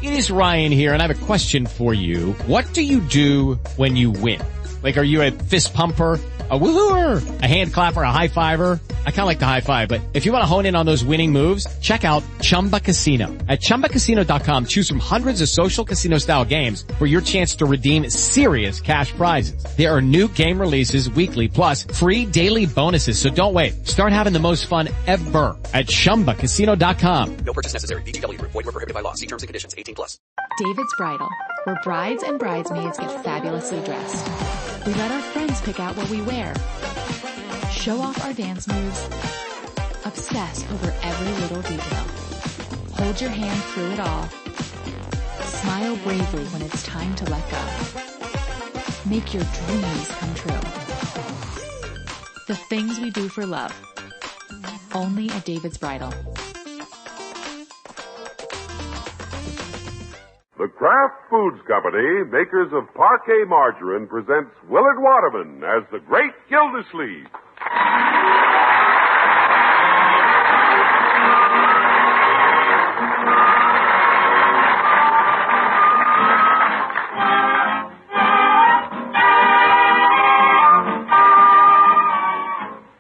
It is Ryan here, and I have a question for you. What do you do when you win? Like, are you a fist pumper, a woo-hooer, a hand clapper, a high-fiver? I kind of like the high-five, but if you want to hone in on those winning moves, check out Chumba Casino. At ChumbaCasino.com, choose from hundreds of social casino-style games for your chance to redeem serious cash prizes. There are new game releases weekly, plus free daily bonuses, so don't wait. Start having the most fun ever at ChumbaCasino.com. No purchase necessary. VGW Group. Void where prohibited by law. See terms and conditions. 18+. David's Bridal, where brides and bridesmaids get fabulously dressed. We let our friends pick out what we wear, show off our dance moves, obsess over every little detail, hold your hand through it all, smile bravely when it's time to let go, make your dreams come true. The things we do for love, only at David's Bridal. The Kraft Foods Company, makers of Parquet Margarine, presents Willard Waterman as the Great Gildersleeve.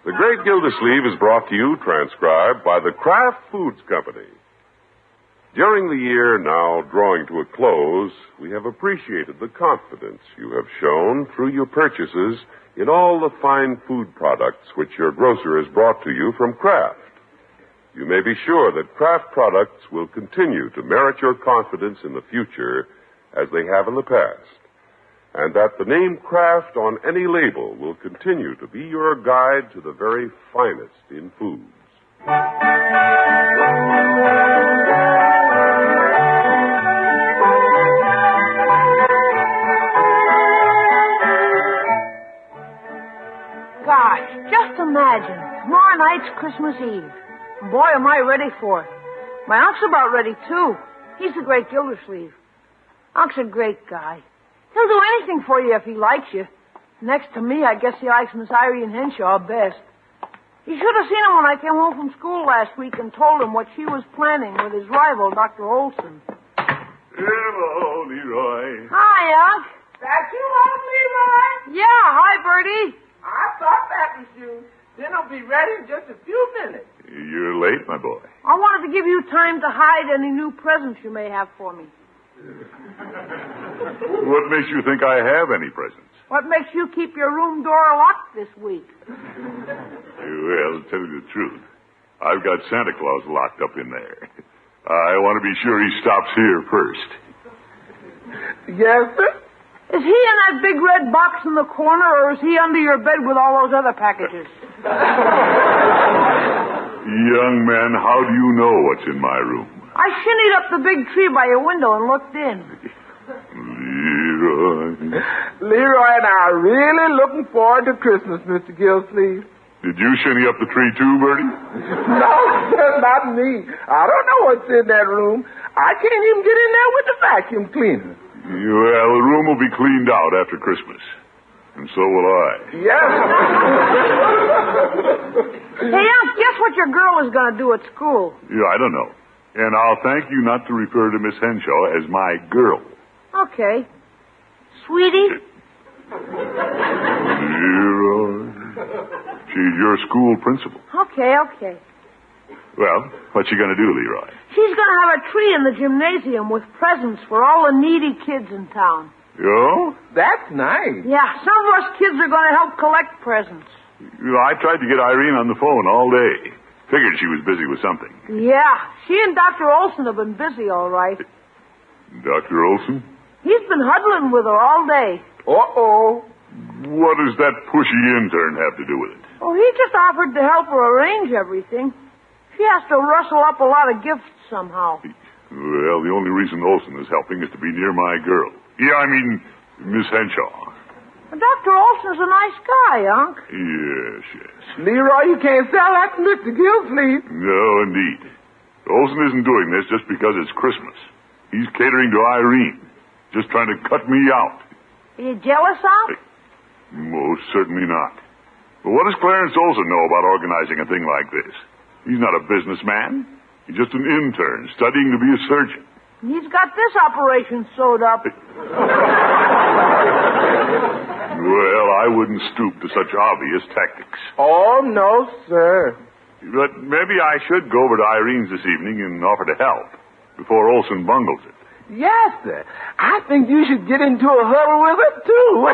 The Great Gildersleeve is brought to you, transcribed by the Kraft Foods Company. During the year now drawing to a close, we have appreciated the confidence you have shown through your purchases in all the fine food products which your grocer has brought to you from Kraft. You may be sure that Kraft products will continue to merit your confidence in the future as they have in the past, and that the name Kraft on any label will continue to be your guide to the very finest in foods. Gosh, just imagine. Tomorrow night's Christmas Eve. Boy, am I ready for it. My uncle's about ready, too. He's the Great Gildersleeve. Uncle's a great guy. He'll do anything for you if he likes you. Next to me, I guess he likes Miss Irene Henshaw best. You should have seen him when I came home from school last week and told him what she was planning with his rival, Dr. Olson. Hello, Leroy. Hi, Unc. That you home, Leroy? Yeah, hi, Bertie. I thought that was you. Dinner'll be ready in just a few minutes. You're late, my boy. I wanted to give you time to hide any new presents you may have for me. What makes you think I have any presents? What makes you keep your room door locked this week? Well, to tell you the truth, I've got Santa Claus locked up in there. I want to be sure he stops here first. Yes, sir? Is he in that big red box in the corner, or is he under your bed with all those other packages? Young man, how do you know what's in my room? I shinnied up the big tree by your window and looked in. Leroy and I are really looking forward to Christmas, Mr. Gildersleeve. Did you shinny up the tree too, Bertie? No, sir, not me. I don't know what's in that room. I can't even get in there with the vacuum cleaner. Well, the room will be cleaned out after Christmas. And so will I. Yes. Hey, Unc, guess what your girl is going to do at school? Yeah, I don't know. And I'll thank you not to refer to Miss Henshaw as my girl. Okay. Sweetie? Leroy. She's your school principal. Okay. Well, what's she going to do, Leroy? She's going to have a tree in the gymnasium with presents for all the needy kids in town. Oh? That's nice. Yeah, some of us kids are going to help collect presents. I tried to get Irene on the phone all day. Figured she was busy with something. Yeah, she and Dr. Olson have been busy, all right. Dr. Olson? He's been huddling with her all day. Uh-oh. What does that pushy intern have to do with it? Oh, he just offered to help her arrange everything. She has to rustle up a lot of gifts somehow. Well, the only reason Olson is helping is to be near my girl. Yeah, I mean, Miss Henshaw. Dr. Olson's a nice guy, Unc. Yes. Leroy, you can't sell that to Mr. Gildersleeve. No, indeed. Olson isn't doing this just because it's Christmas. He's catering to Irene, just trying to cut me out. Are you jealous, Unc? Most certainly not. But what does Clarence Olson know about organizing a thing like this? He's not a businessman. He's just an intern studying to be a surgeon. He's got this operation sewed up. Well, I wouldn't stoop to such obvious tactics. Oh, no, sir. But maybe I should go over to Irene's this evening and offer to help before Olson bungles it. Yes, sir. I think you should get into a huddle with her, too.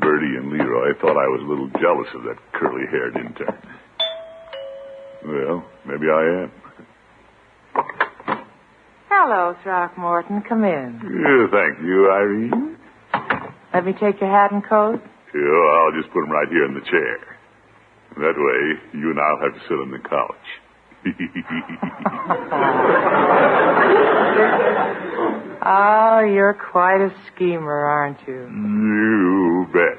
Bertie and Leroy thought I was a little jealous of that curly-haired intern. Well, maybe I am. Hello, Throckmorton. Come in. Yeah, thank you, Irene. Let me take your hat and coat. Yeah, I'll just put them right here in the chair. That way, you and I'll have to sit on the couch. Oh, you're quite a schemer, aren't you? You bet.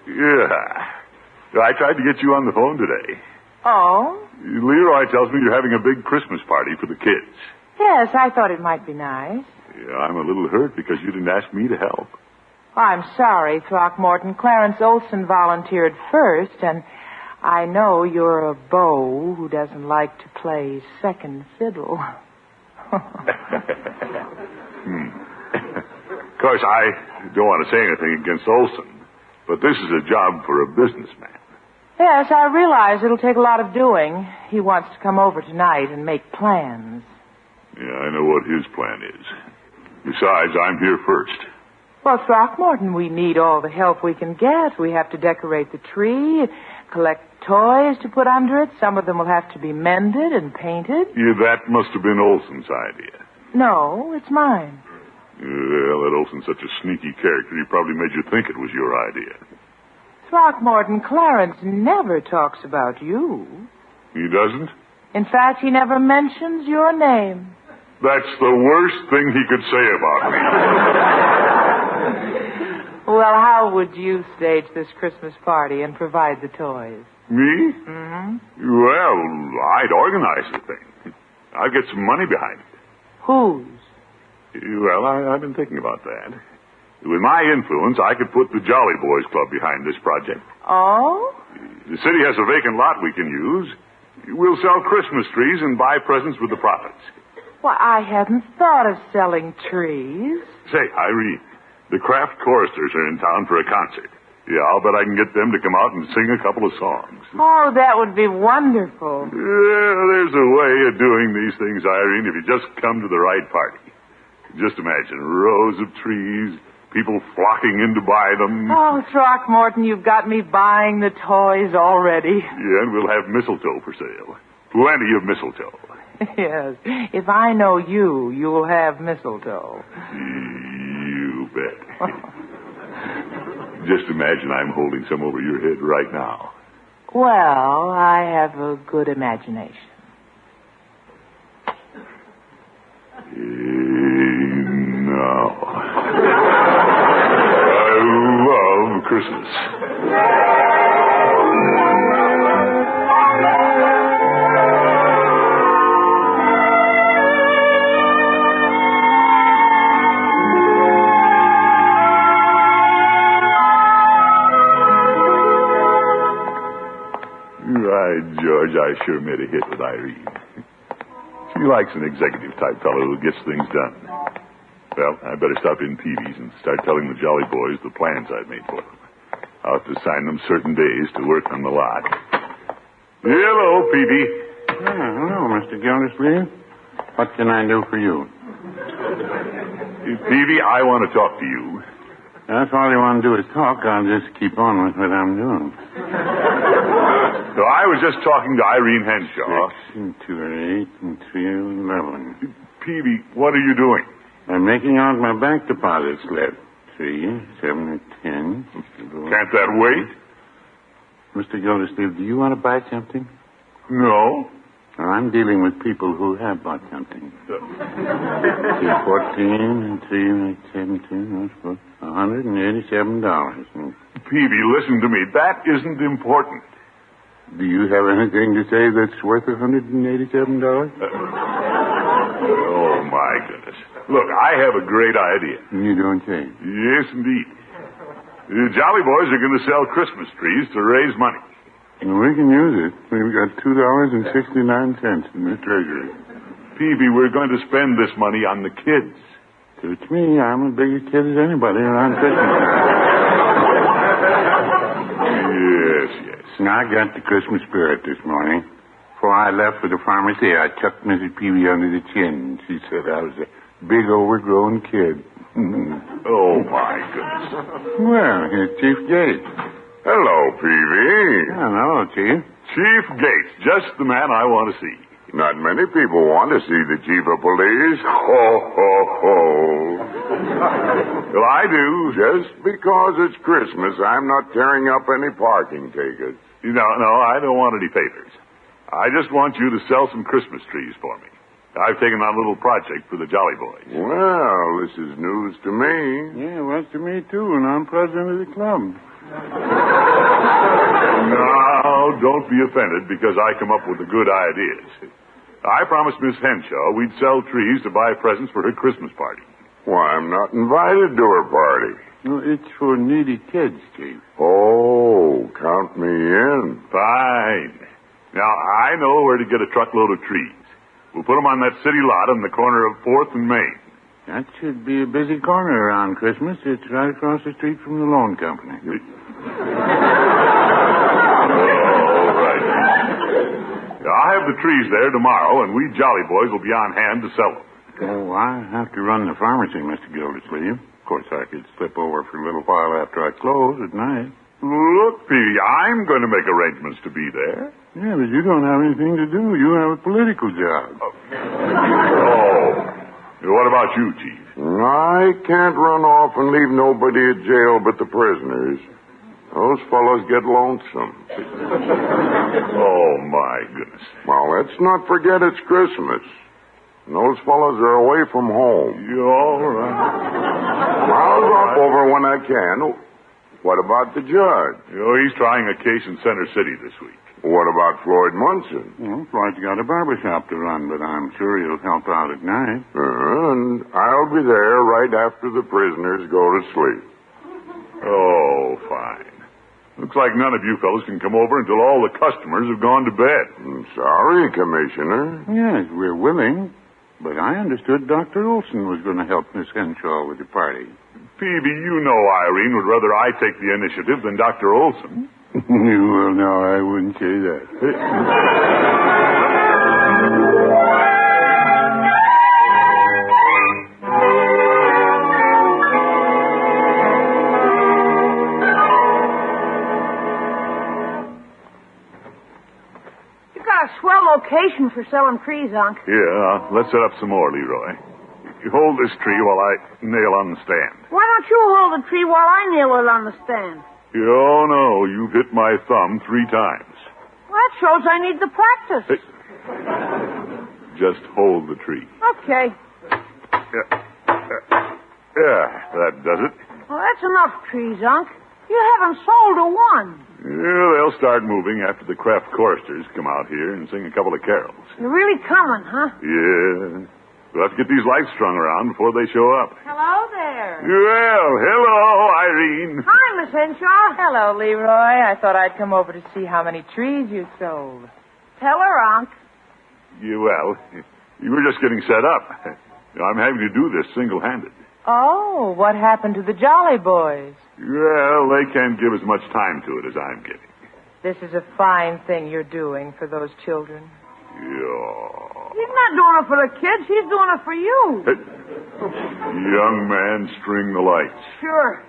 Yeah. I tried to get you on the phone today. Oh? Leroy tells me you're having a big Christmas party for the kids. Yes, I thought it might be nice. Yeah, I'm a little hurt because you didn't ask me to help. I'm sorry, Throckmorton. Clarence Olson volunteered first, and I know you're a beau who doesn't like to play second fiddle. Of course, I don't want to say anything against Olson, but this is a job for a businessman. Yes, I realize it'll take a lot of doing. He wants to come over tonight and make plans. Yeah, I know what his plan is. Besides, I'm here first. Well, Throckmorton, we need all the help we can get. We have to decorate the tree, collect toys to put under it. Some of them will have to be mended and painted. Yeah, that must have been Olson's idea. No, it's mine. Well, that Olson's such a sneaky character, he probably made you think it was your idea. Throckmorton, Clarence never talks about you. He doesn't? In fact, he never mentions your name. That's the worst thing he could say about me. Well, how would you stage this Christmas party and provide the toys? Me? Mm-hmm. Well, I'd organize the thing. I'd get some money behind it. Whose? Well, I've been thinking about that. With my influence, I could put the Jolly Boys Club behind this project. Oh? The city has a vacant lot we can use. We'll sell Christmas trees and buy presents with the profits. Well, I hadn't thought of selling trees. Say, Irene, the Kraft choristers are in town for a concert. Yeah, I'll bet I can get them to come out and sing a couple of songs. Oh, that would be wonderful. Yeah, there's a way of doing these things, Irene, if you just come to the right party. Just imagine rows of trees, people flocking in to buy them. Oh, Throckmorton, you've got me buying the toys already. Yeah, and we'll have mistletoe for sale. Plenty of mistletoe. Yes. If I know you, you'll have mistletoe. You bet. Just imagine I'm holding some over your head right now. Well, I have a good imagination. No. I love Christmas. Right, George, I sure made a hit with Irene. She likes an executive-type fellow who gets things done. Well, I better stop in Peavy's and start telling the Jolly Boys the plans I've made for them. I'll have to assign them certain days to work on the lot. Hello, Peavy. Hello, Mr. Gildersleeve. What can I do for you? Peavy, I want to talk to you. That's all you want to do is talk. I'll just keep on with what I'm doing. So I was just talking to Irene Henshaw. 6 and 2 are 8 and 3 are 11. Peavy, what are you doing? I'm making out my bank deposit slip. 3, 7, and 10. Can't that wait? Mr. Gildersleeve, do you want to buy something? No. Well, I'm dealing with people who have bought something. 14 and 3 and 17. That's $187. Peavy, listen to me. That isn't important. Do you have anything to say that's worth $187? Oh, my goodness. Look, I have a great idea. You don't say. Yes, indeed. The Jolly Boys are going to sell Christmas trees to raise money. We can use it. We've got $2.69 in the treasury. Peavy, we're going to spend this money on the kids. Suits me. I'm as big a kid as anybody around Christmas time. Yes. I got the Christmas spirit this morning. Before I left for the pharmacy, I chucked Mrs. Peavy under the chin. She said I was a big, overgrown kid. Oh, my goodness. Well, here's Chief Gates. Hello, Peavy. Hello, Chief. Chief Gates, just the man I want to see. Not many people want to see the chief of police. Ho, ho, ho. Well, I do. Just because it's Christmas, I'm not tearing up any parking tickets. No, I don't want any favors. I just want you to sell some Christmas trees for me. I've taken on a little project for the Jolly Boys. Well, this is news to me. Yeah, well, to me, too, and I'm president of the club. Now, don't be offended because I come up with the good ideas. I promised Miss Henshaw we'd sell trees to buy presents for her Christmas party. Why, I'm not invited to her party. No, it's for needy kids, Chief. Oh, count me in. Fine. Now, I know where to get a truckload of trees. We'll put them on that city lot on the corner of 4th and Main. That should be a busy corner around Christmas. It's right across the street from the loan company. I'll have the trees there tomorrow, and we Jolly Boys will be on hand to sell them. Oh, I have to run the pharmacy, Mr. Gildersleeve. Of course, I could slip over for a little while after I close at night. Look, Petey, I'm going to make arrangements to be there. Yeah, but you don't have anything to do. You have a political job. What about you, Chief? I can't run off and leave nobody at jail but the prisoners. Those fellows get lonesome. Oh, my goodness. Well, let's not forget it's Christmas. And those fellows are away from home. You all right? I'll drop over when I can. What about the judge? He's trying a case in Center City this week. What about Floyd Munson? Well, Floyd's got a barber shop to run, but I'm sure he'll help out at night. And I'll be there right after the prisoners go to sleep. Oh, fine. Looks like none of you fellows can come over until all the customers have gone to bed. I'm sorry, Commissioner. Yes, we're willing. But I understood Dr. Olson was going to help Miss Henshaw with the party. Peavy, you know Irene would rather I take the initiative than Dr. Olson. Well, no, I wouldn't say that. You got a swell location for selling trees, Unc. Yeah, let's set up some more, Leroy. You hold this tree while I nail on the stand. Why don't you hold the tree while I nail it on the stand? Oh, no, you've hit my thumb 3 times. Well, that shows I need the practice. Just hold the tree. Okay. Yeah, that does it. Well, that's enough trees, Unc. You haven't sold a one. Yeah, they'll start moving after the craft choristers come out here and sing a couple of carols. You're really coming, huh? Yeah. We'll have to get these lights strung around before they show up. Hello there. Well, hello, Irene. Hi, Miss Henshaw. Hello, Leroy. I thought I'd come over to see how many trees you sold. Tell her, Unc. You were just getting set up. I'm having to do this single-handed. Oh, what happened to the Jolly Boys? Well, they can't give as much time to it as I'm giving. This is a fine thing you're doing for those children. Yeah. He's not doing it for the kids. He's doing it for you. Young man, string the lights. Sure.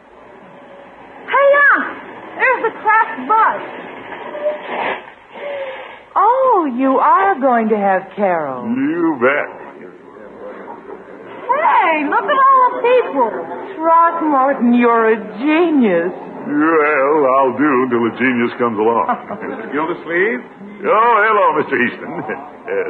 Hey, Unc. There's the craft bus. Oh, you are going to have carols. You bet. Hey, look at all the people. Throckmorton, you're a genius. Well, I'll do until the genius comes along. Mr. Gildersleeve? Oh, hello, Mr. Easton.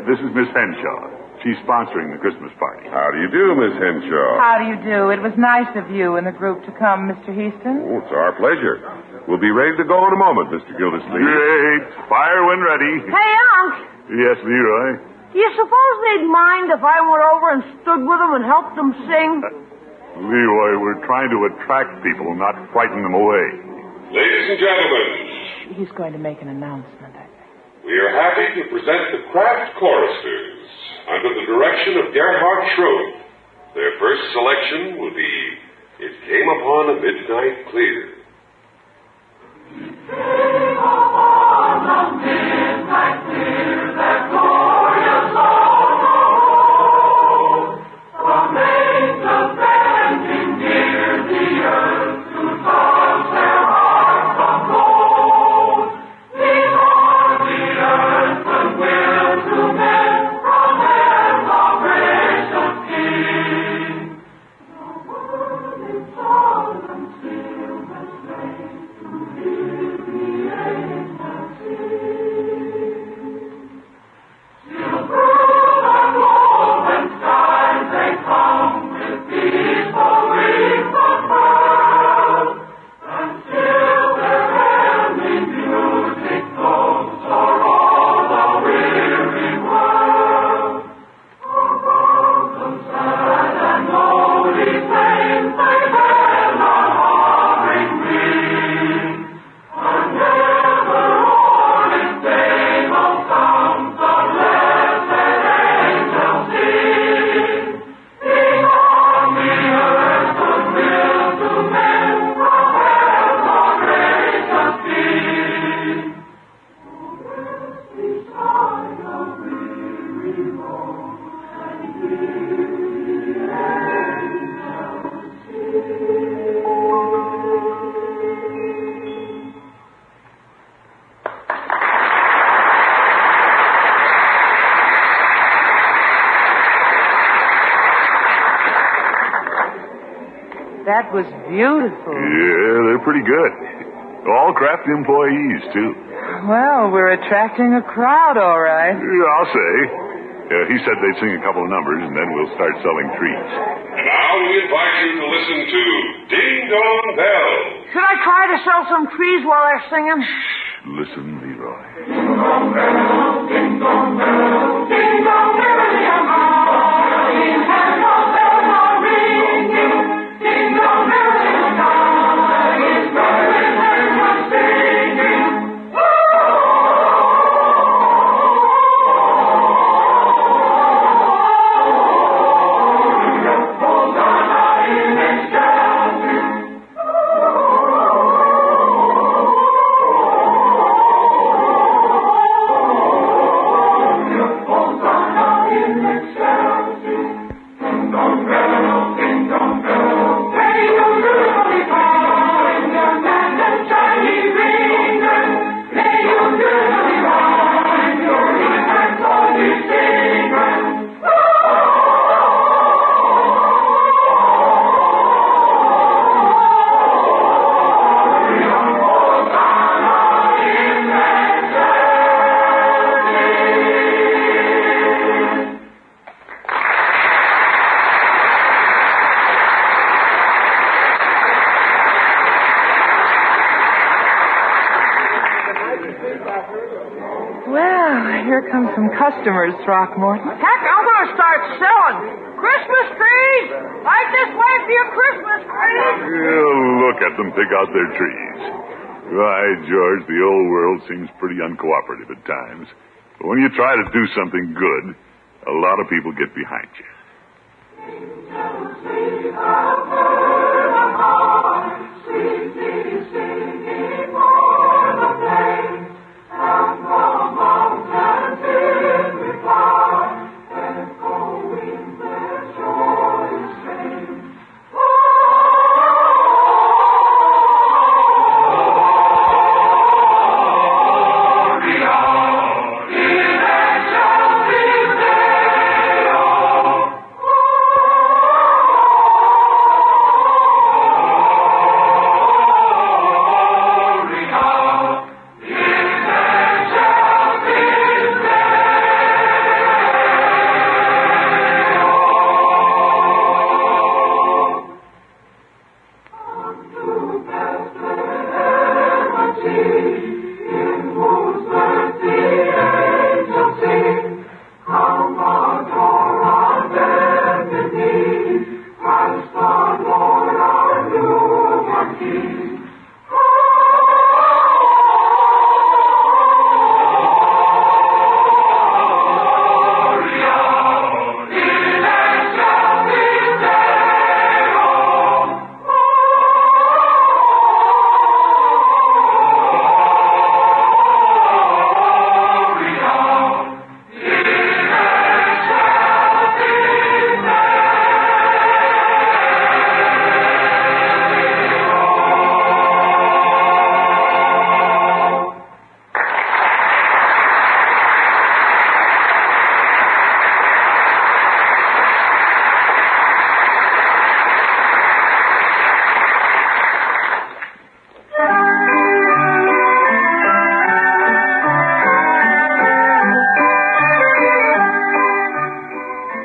This is Miss Henshaw, She's sponsoring the Christmas party. How do you do, Miss Henshaw? How do you do? It was nice of you and the group to come, Mr. Heaston. Oh, it's our pleasure. We'll be ready to go in a moment, Mr. Gildersleeve. Great. Fire when ready. Hey, Unc, Yes, Leroy? do you suppose they'd mind if I went over and stood with them and helped them sing? Leroy, we're trying to attract people, not frighten them away. Ladies and gentlemen, He's going to make an announcement, I think. we are happy to present the Kraft Choristers under the direction of Gerhard Schrode. Their first selection will be It Came Upon a Midnight Clear. That was beautiful. Yeah, they're pretty good. All Kraft employees, too. Well, we're attracting a crowd, all right. Yeah, I'll say. He said they'd sing a couple of numbers, and then we'll start selling trees. And now we invite you to listen to Ding Dong Bell. Should I try to sell some trees while they're singing? Listen, Leroy. Ding dong bell, ding dong bell, ding dong merrily on high. And all bells are ringing, ding dong merrily on high. It's merry everyone singing. Hosanna in excelsis. Well, here come some customers, Throckmorton. Heck, I'm going to start selling Christmas trees. Right this way for your Christmas trees. Look at them pick out their trees. Why, George, the old world seems pretty uncooperative at times. But when you try to do something good, a lot of people get behind you.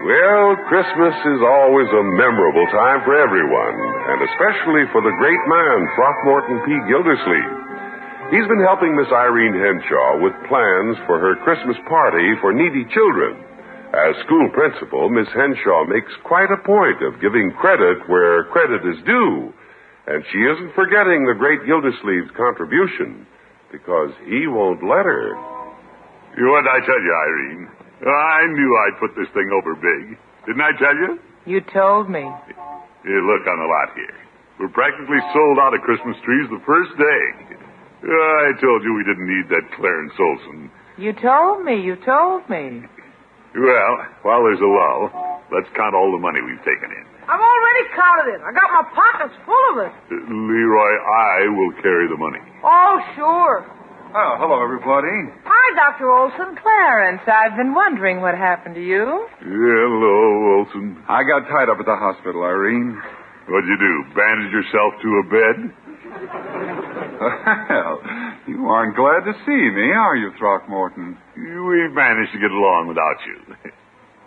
Well, Christmas is always a memorable time for everyone, and especially for the great man, Throckmorton P. Gildersleeve. He's been helping Miss Irene Henshaw with plans for her Christmas party for needy children. As school principal, Miss Henshaw makes quite a point of giving credit where credit is due, and she isn't forgetting the great Gildersleeve's contribution, because he won't let her. What'd I tell you, Irene? I knew I'd put this thing over big. Didn't I tell you? You told me. Here, look on the lot here. We're practically sold out of Christmas trees the first day. I told you we didn't need that Clarence Olson. You told me. Well, while there's a lull, let's count all the money we've taken in. I've already counted it. I got my pockets full of it. Leroy, I will carry the money. Oh, sure. Oh, hello, everybody. Hi, Dr. Olson. Clarence, I've been wondering what happened to you. Hello, Olson. I got tied up at the hospital, Irene. What'd you do, bandage yourself to a bed? Well, you aren't glad to see me, are you, Throckmorton? We've managed to get along without you.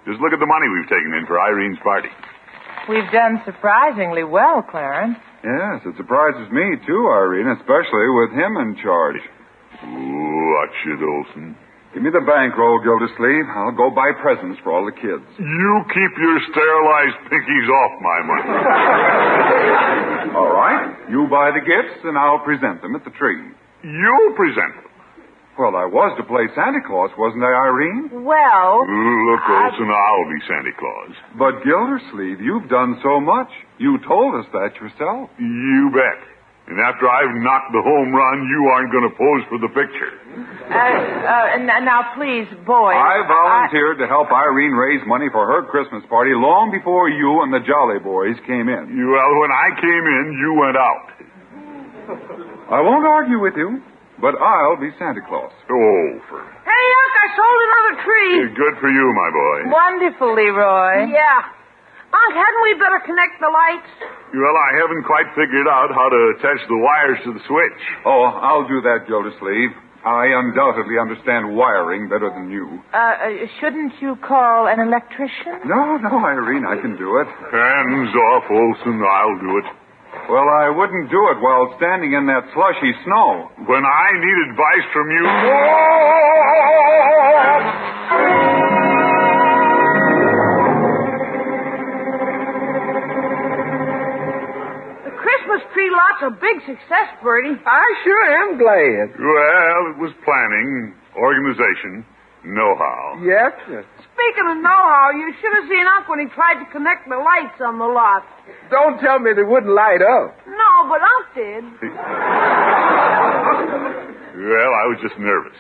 Just look at the money we've taken in for Irene's party. We've done surprisingly well, Clarence. Yes, it surprises me, too, Irene, especially with him in charge. Watch it, Olson. Give me the bankroll, Gildersleeve. I'll go buy presents for all the kids. You keep your sterilized pinkies off my money. All right. You buy the gifts, and I'll present them at the tree. You'll present them? Well, I was to play Santa Claus, wasn't I, Irene? Well... Look, Olson, I'll be Santa Claus. But, Gildersleeve, you've done so much. You told us that yourself. You bet. And after I've knocked the home run, you aren't going to pose for the picture. Now, please, boys. I volunteered to help Irene raise money for her Christmas party long before you and the Jolly Boys came in. Well, when I came in, you went out. I won't argue with you, but I'll be Santa Claus. Oh, for... Hey, Unc, I sold another tree. Good for you, my boy. Wonderful, Leroy. Yeah. Unc, hadn't we better connect the lights? Well, I haven't quite figured out how to attach the wires to the switch. Oh, I'll do that, Gildersleeve. I undoubtedly understand wiring better than you. Shouldn't you call an electrician? No, Irene, I can do it. Hands off, Olson. I'll do it. Well, I wouldn't do it while standing in that slushy snow. When I need advice from you... Christmas tree lot's a big success, Bertie. I sure am glad. Well, it was planning, organization, know-how. Yes, sir. Speaking of know-how, you should have seen Unc when he tried to connect the lights on the lot. Don't tell me they wouldn't light up. No, but Unc did. Well, I was just nervous.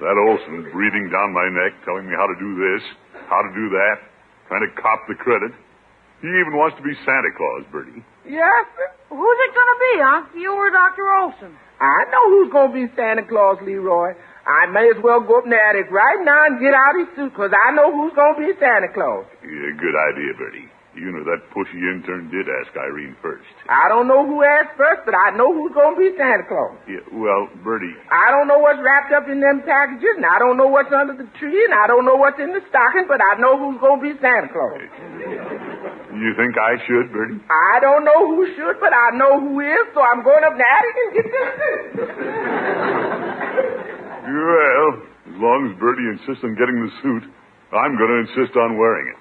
That Olson breathing down my neck, telling me how to do this, how to do that, trying to cop the credit. He even wants to be Santa Claus, Bertie. Yes, sir. Who's it going to be, Unc? You or Dr. Olson? I know who's going to be Santa Claus, Leroy. I may as well go up in the attic right now and get out his suit, because I know who's going to be Santa Claus. Yeah, good idea, Bertie. You know, that pushy intern did ask Irene first. I don't know who asked first, but I know who's going to be Santa Claus. Yeah, well, Bertie... I don't know what's wrapped up in them packages, and I don't know what's under the tree, and I don't know what's in the stocking, but I know who's going to be Santa Claus. You think I should, Bertie? I don't know who should, but I know who is, so I'm going up in the attic and get this suit. Well, as long as Bertie insists on getting the suit, I'm going to insist on wearing it.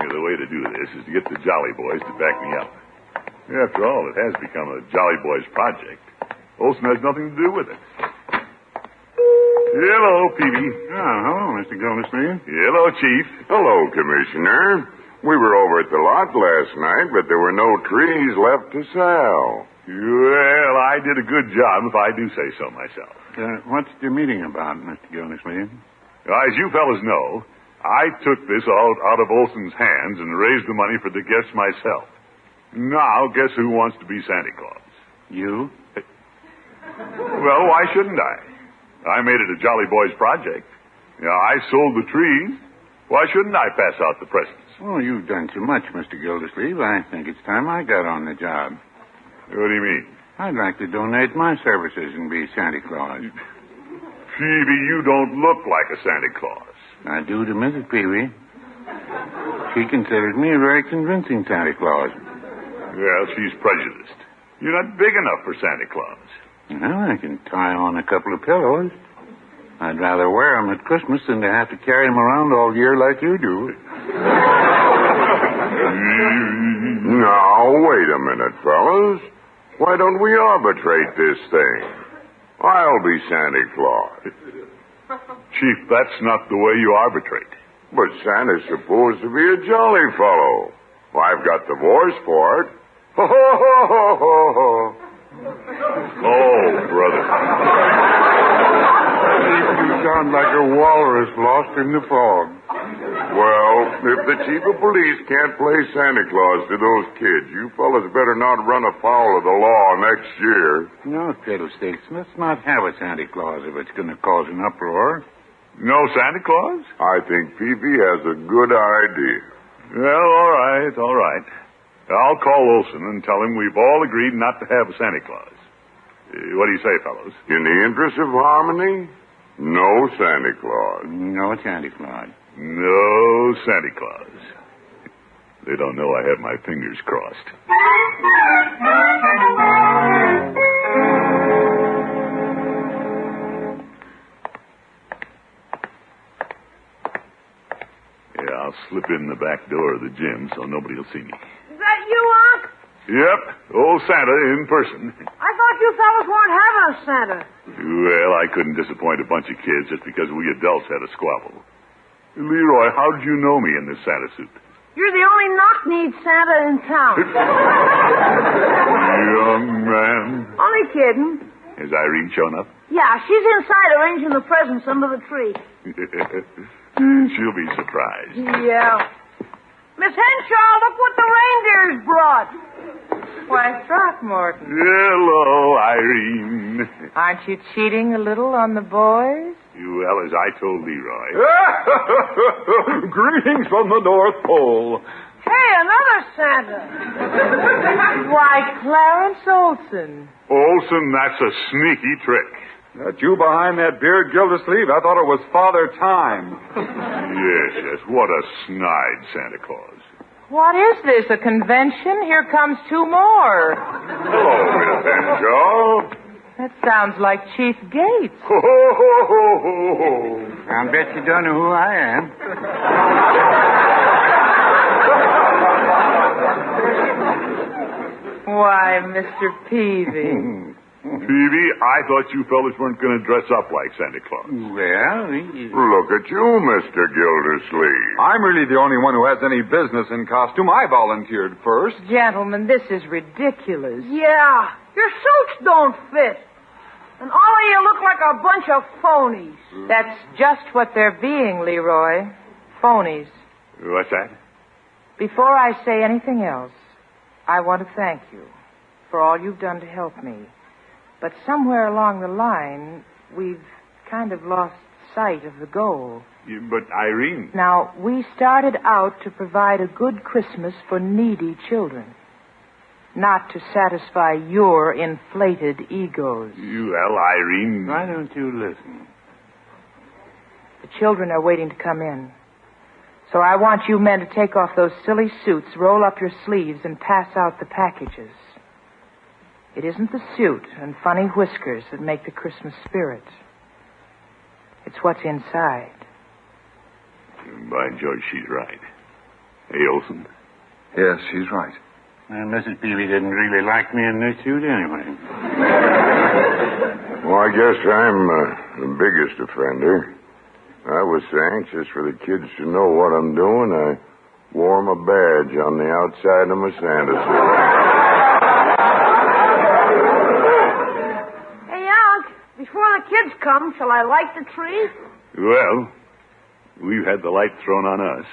The way to do this is to get the Jolly Boys to back me up. After all, it has become a Jolly Boys project. Olson has nothing to do with it. Hello, Peavy. Oh, hello, Mr. Gildersleeve. Hello, Chief. Hello, Commissioner. We were over at the lot last night, but there were no trees left to sell. Well, I did a good job, if I do say so myself. What's the meeting about, Mr. Gildersleeve? As you fellas know, I took this all out of Olson's hands and raised the money for the gifts myself. Now, guess who wants to be Santa Claus? You? Well, why shouldn't I? I made it a Jolly Boys project. I sold the trees. Why shouldn't I pass out the presents? Oh, you've done too much, Mr. Gildersleeve. I think it's time I got on the job. What do you mean? I'd like to donate my services and be Santa Claus. Peavy, you don't look like a Santa Claus. I do to Mrs. Peavy. She considers me a very convincing Santa Claus. Well, she's prejudiced. You're not big enough for Santa Claus. Well, I can tie on a couple of pillows. I'd rather wear them at Christmas than to have to carry them around all year like you do. Now, wait a minute, fellas. Why don't we arbitrate this thing? I'll be Santa Claus. Chief, that's not the way you arbitrate. But Santa's supposed to be a jolly fellow. I've got the voice for it. Ho, ho, ho, ho, ho, ho. Oh, brother. You sound like a walrus lost in the fog. Well, if the chief of police can't play Santa Claus to those kids, you fellas better not run afoul of the law next year. No, fiddlesticks. Let's not have a Santa Claus if it's going to cause an uproar. No Santa Claus? I think Peavy has a good idea. Well, all right, all right. I'll call Olson and tell him we've all agreed not to have a Santa Claus. What do you say, fellows? In the interest of harmony, no Santa Claus. No Santa Claus. No Santa Claus. They don't know I have my fingers crossed. Yeah, I'll slip in the back door of the gym so nobody will see me. Is that you, Unc? Yep, old Santa in person. I thought you fellas weren't having a Santa. Well, I couldn't disappoint a bunch of kids just because we adults had a squabble. Leroy, how did you know me in this Santa suit? You're the only knock-kneed Santa in town. Young man. Only kidding. Has Irene shown up? Yeah, she's inside arranging the presents under the tree. She'll be surprised. Yeah. Miss Henshaw, look what the reindeers brought. Why, Throckmorton. Hello, Irene. Aren't you cheating a little on the boys? Well, as I told Leroy. Greetings from the North Pole. Hey, another Santa. Why, Clarence Olson. Olson, that's a sneaky trick. That you behind that beard, Gildersleeve? I thought it was Father Time. Yes. What a snide Santa Claus. What is this, a convention? Here comes two more. Hello, Miss Henshaw. That sounds like Chief Gates. Ho, ho, ho, ho, ho, ho. I bet you don't know who I am. Why, Mr. Peavy. Peavy, I thought you fellas weren't going to dress up like Santa Claus. Well, Look at you, Mr. Gildersleeve. I'm really the only one who has any business in costume. I volunteered first. Gentlemen, this is ridiculous. Yeah, your suits don't fit. And all of you look like a bunch of phonies. That's just what they're being, Leroy. Phonies. What's that? Before I say anything else, I want to thank you for all you've done to help me. But somewhere along the line, we've kind of lost sight of the goal. But Irene... Now, we started out to provide a good Christmas for needy children, not to satisfy your inflated egos. Well, Irene... Why don't you listen? The children are waiting to come in. So I want you men to take off those silly suits, roll up your sleeves, and pass out the packages. It isn't the suit and funny whiskers that make the Christmas spirit. It's what's inside. By George, she's right. Hey, Olson. Yes, she's right. And Mrs. Peavy didn't really like me in this suit anyway. Well, I guess I'm the biggest offender. I was so anxious for the kids to know what I'm doing, I wore my badge on the outside of my Santa suit. Hey, Unc, before the kids come, shall I light the tree? Well, we've had the light thrown on us.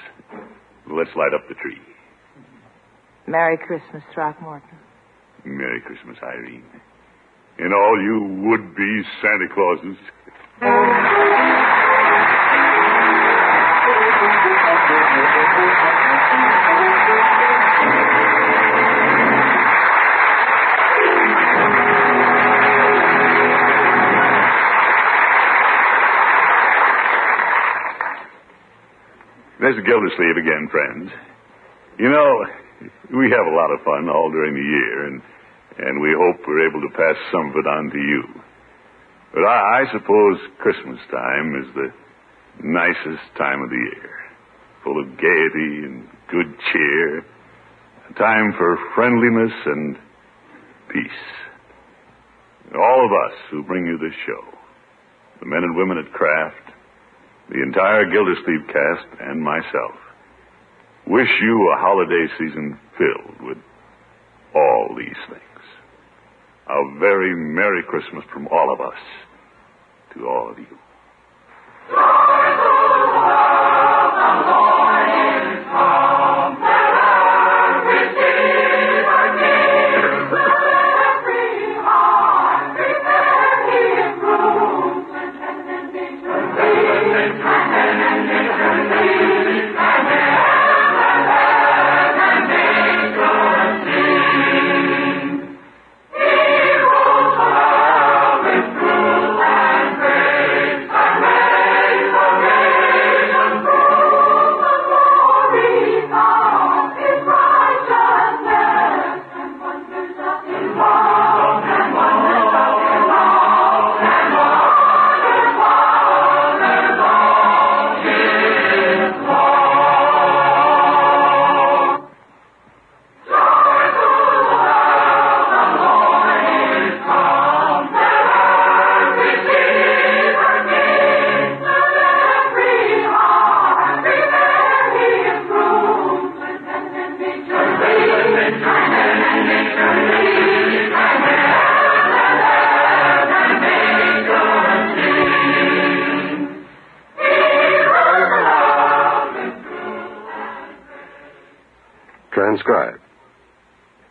Let's light up the tree. Merry Christmas, Throckmorton. Merry Christmas, Irene. And all you would-be Santa Clauses. Gildersleeve again, friends. You know, we have a lot of fun all during the year, and we hope we're able to pass some of it on to you. But I suppose Christmas time is the nicest time of the year, full of gaiety and good cheer, a time for friendliness and peace. All of us who bring you this show, the men and women at Kraft, the entire Gildersleeve cast, and myself, wish you a holiday season filled with all these things. A very Merry Christmas from all of us to all of you. Transcribed.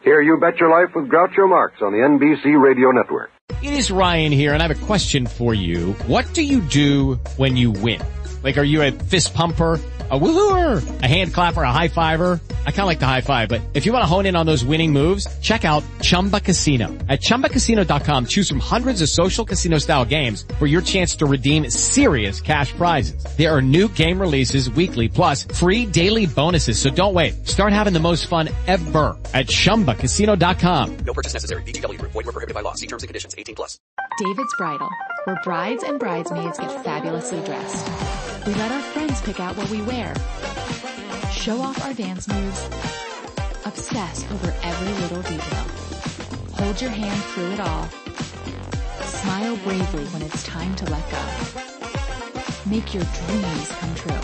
Hear You Bet Your Life with Groucho Marx on the NBC Radio Network. It is Ryan here, and I have a question for you. What do you do when you win? Like, are you a fist pumper, a woohooer, a hand clapper, a high fiver? I kind of like the high five, but if you want to hone in on those winning moves, check out Chumba Casino. At ChumbaCasino.com, choose from hundreds of social casino-style games for your chance to redeem serious cash prizes. There are new game releases weekly, plus free daily bonuses. So don't wait. Start having the most fun ever at ChumbaCasino.com. No purchase necessary. VGW Group. Void where prohibited by law. See terms and conditions. 18+. David's Bridal, where brides and bridesmaids get fabulously dressed. We let our friends pick out what we wear, show off our dance moves, obsess over every little detail, hold your hand through it all, smile bravely when it's time to let go, make your dreams come true.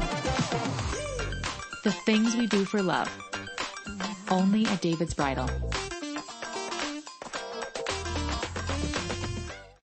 The things we do for love, only at David's Bridal.